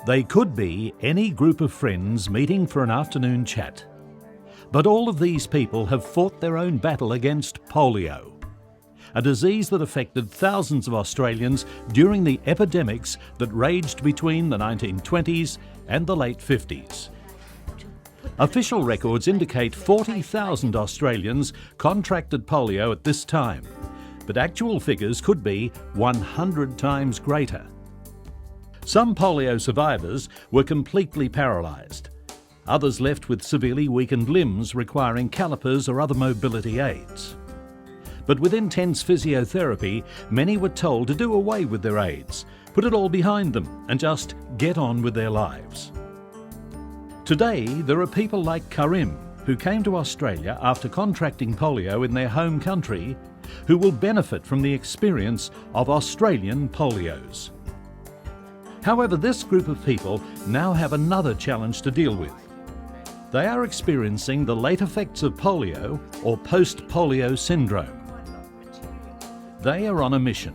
They could be any group of friends meeting for an afternoon chat. But all of these people have fought their own battle against polio, a disease that affected thousands of Australians during the epidemics that raged between the 1920s and the late 50s. Official records indicate 40,000 Australians contracted polio at this time, but actual figures could be 100 times greater. Some polio survivors were completely paralysed. Others left with severely weakened limbs requiring calipers or other mobility aids. But with intense physiotherapy, many were told to do away with their aids, put it all behind them and just get on with their lives. Today, there are people like Karim, who came to Australia after contracting polio in their home country, who will benefit from the experience of Australian polios. However, this group of people now have another challenge to deal with. They are experiencing the late effects of polio or post-polio syndrome. They are on a mission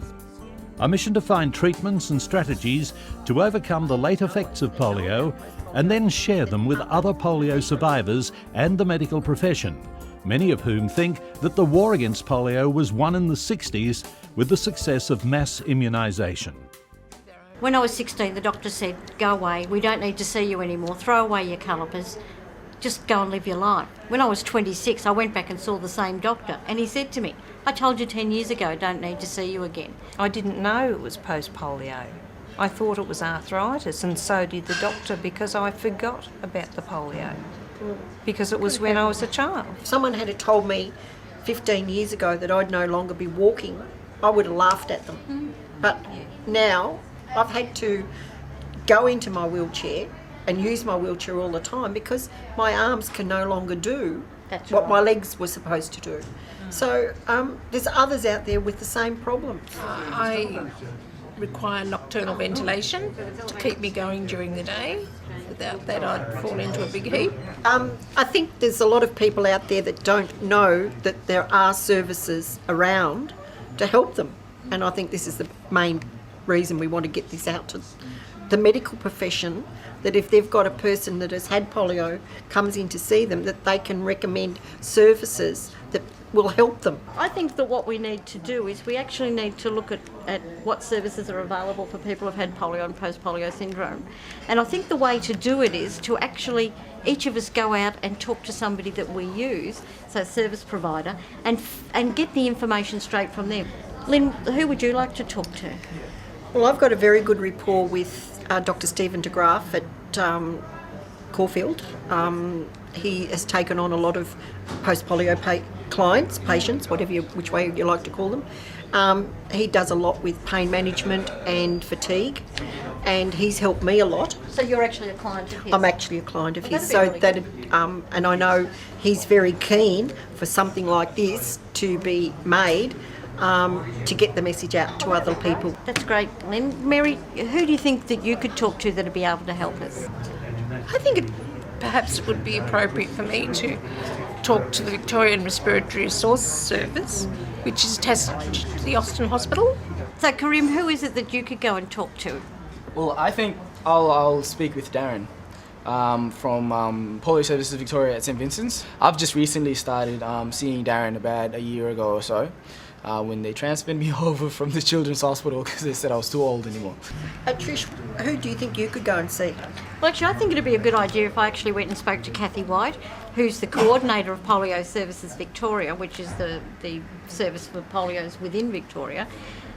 to find treatments and strategies to overcome the late effects of polio and then share them with other polio survivors and the medical profession, many of whom think that the war against polio was won in the 60s with the success of mass immunisation. When I was 16, the doctor said, go away, we don't need to see you anymore, throw away your calipers, just go and live your life. When I was 26, I went back and saw the same doctor and he said to me, I told you 10 years ago, don't need to see you again. I didn't know it was post-polio. I thought it was arthritis, and so did the doctor, because I forgot about the polio, because it was when I was a child. If someone had told me 15 years ago that I'd no longer be walking, I would have laughed at them. But now I've had to go into my wheelchair and use my wheelchair all the time because my arms can no longer do what my legs were supposed to do. So there's others out there with the same problem. I require nocturnal ventilation to keep me going during the day. Without that, I'd fall into a big heap. I think there's a lot of people out there that don't know that there are services around to help them. And I think this is the main reason we want to get this out to the medical profession, that if they've got a person that has had polio comes in to see them, that they can recommend services that will help them. I think that what we need to do is we actually need to look at what services are available for people who've had polio and post-polio syndrome. And I think the way to do it is to actually, each of us go out and talk to somebody that we use, so a service provider, and get the information straight from them. Lynn, who would you like to talk to? Well, I've got a very good rapport with Dr. Stephen de Graaf at Caulfield. He has taken on a lot of post-polio clients, patients, which way you like to call them. He does a lot with pain management and fatigue, and he's helped me a lot. So you're actually a client of his? I'm actually a client of his. Really And I know he's very keen for something like this to be made, to get the message out to other people. That's great, Lynn. Mary, who do you think that you could talk to that would be able to help us? I think perhaps it would be appropriate for me to talk to the Victorian Respiratory Resource Service, which is attached to the Austin Hospital. So, Karim, who is it that you could go and talk to? Well, I think I'll speak with Darren from Polio Services Victoria at St Vincent's. I've just recently started seeing Darren about a year ago or so, when they transferred me over from the Children's Hospital because they said I was too old anymore. Trish, who do you think you could go and see? Well, actually, I think it'd be a good idea if I actually went and spoke to Kathy White, who's the coordinator of Polio Services Victoria, which is the service for polios within Victoria.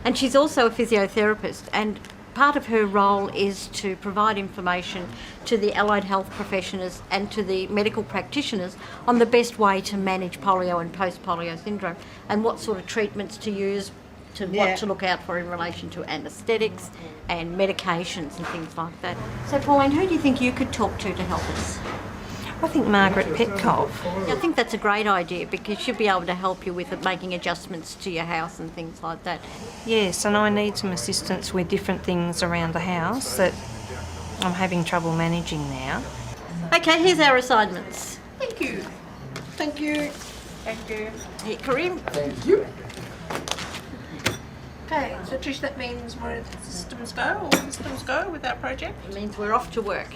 And she's also a physiotherapist, and part of her role is to provide information to the allied health professionals and to the medical practitioners on the best way to manage polio and post-polio syndrome and what sort of treatments to use, what to look out for in relation to anaesthetics and medications and things like that. So, Pauline, who do you think you could talk to help us? I think Margaret Petkoff. I think that's a great idea because she'll be able to help you with making adjustments to your house and things like that. Yes, and I need some assistance with different things around the house that I'm having trouble managing now. Okay, here's our assignments. Thank you. Thank you. Thank you. Here, Karim. Thank you. Okay, so Trish, that means we're at systems go with our project. It means we're off to work.